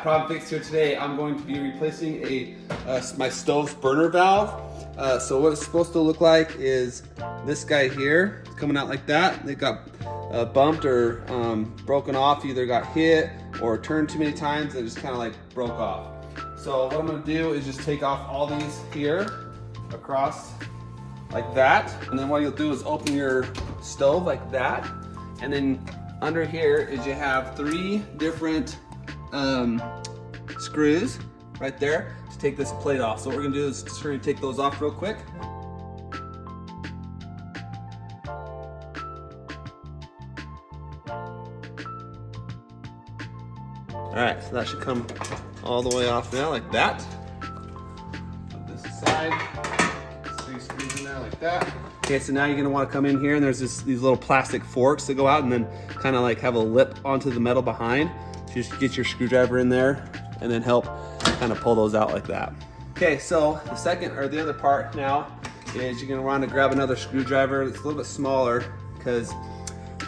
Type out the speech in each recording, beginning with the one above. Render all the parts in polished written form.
problem fix here today. I'm going to be replacing my stove's burner valve. So what it's supposed to look like is this guy here coming out like that. It got bumped or broken off, either got hit or turned too many times and it just kind of like broke off. So what I'm going to do is just take off all these here across like that, and then what you'll do is open your stove like that, and then under here is you have 3 different screws right there to take this plate off. So what we're gonna do is just try to take those off real quick. All right, so that should come all the way off now like that. Put this aside. 3 screws in there like that. Okay, so now you're gonna wanna come in here and there's these little plastic forks that go out and then kind of like have a lip onto the metal behind. So just get your screwdriver in there and then help kind of pull those out like that. Okay, so the second or the other part now is you're gonna wanna grab another screwdriver. It's a little bit smaller because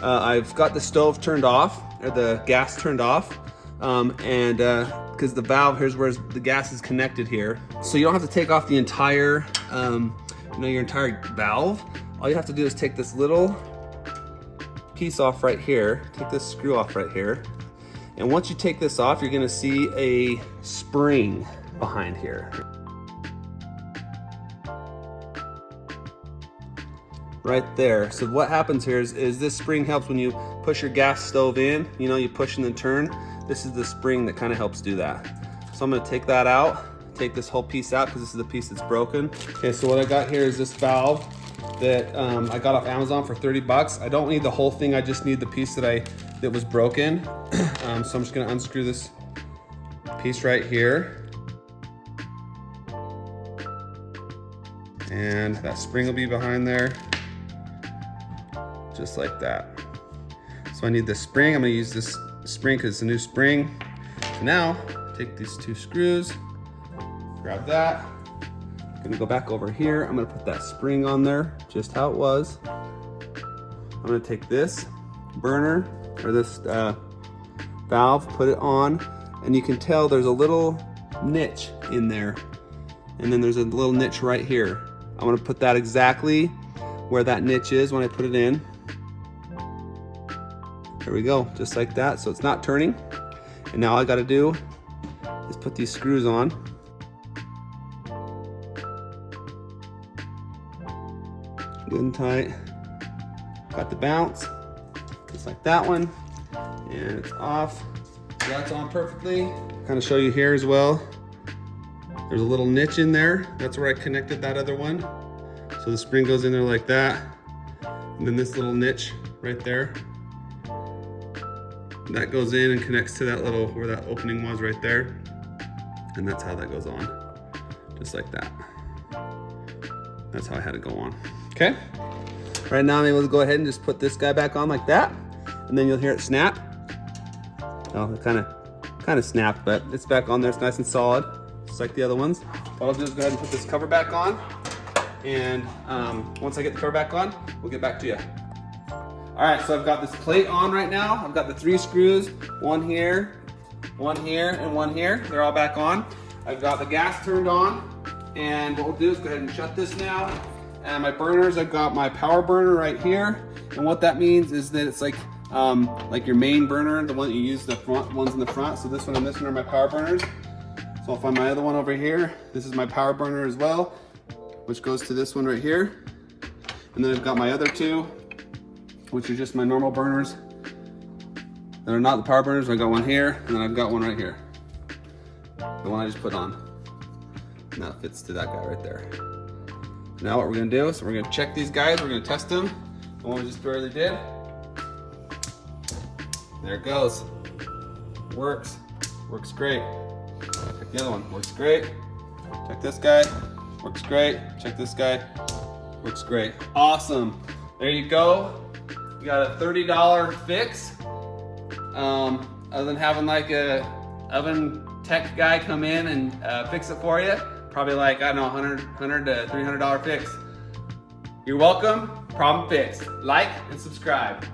I've got the stove turned off, or the gas turned off, because the valve, here's where the gas is connected here. So you don't have to take off the entire, your entire valve. All you have to do is take this little piece off right here, take this screw off right here. And once you take this off, you're gonna see a spring behind here. Right there. So what happens here is this spring helps when you push your gas stove in, you push and then turn. This is the spring that kind of helps do that. So I'm gonna take that out, take this whole piece out because this is the piece that's broken. Okay, so what I got here is this valve that I got off Amazon for 30 bucks. I don't need the whole thing, I just need the piece that was broken. So I'm just gonna unscrew this piece right here. And that spring will be behind there, just like that. So I need the spring, I'm gonna use this spring because it's a new spring. So now, take these 2 screws, grab that. I'm gonna go back over here. I'm gonna put that spring on there, just how it was. I'm gonna take this burner, or this valve, put it on, and you can tell there's a little niche in there. And then there's a little niche right here. I'm gonna put that exactly where that niche is when I put it in. There we go, just like that. So it's not turning. And now all I gotta do is put these screws on. Good and tight. Got the bounce, just like that one. And it's off. So that's on perfectly. Kind of show you here as well. There's a little niche in there. That's where I connected that other one. So the spring goes in there like that. And then this little niche right there. That goes in and connects to that little, where that opening was right there. And that's how that goes on. Just like that. That's how I had it go on. Okay? Right now I'm able to go ahead and just put this guy back on like that. And then you'll hear it snap. Oh, it kind of snapped, but it's back on there. It's nice and solid, just like the other ones. What I'll do is go ahead and put this cover back on. And once I get the cover back on, we'll get back to you. All right, so I've got this plate on right now. I've got the 3 screws, one here, and one here. They're all back on. I've got the gas turned on. And what we'll do is go ahead and shut this now. And my burners, I've got my power burner right here. And what that means is that it's like your main burner, the one that you use, the front ones in the front. So this one and this one are my power burners. So I'll find my other one over here. This is my power burner as well, which goes to this one right here. And then I've got my other 2, which are just my normal burners that are not the power burners. I got one here, and then I've got one right here. The one I just put on. And that fits to that guy right there. Now what we're gonna do is we're gonna check these guys, we're gonna test them. The one we just barely did. There it goes. Works great. Check the other one, works great. Check this guy, works great. Check this guy, works great. Awesome, there you go. You got a $30 fix. Other than having like a oven tech guy come in and fix it for you, probably like, I don't know, $100 to $300 fix. You're welcome, problem fixed. Like and subscribe.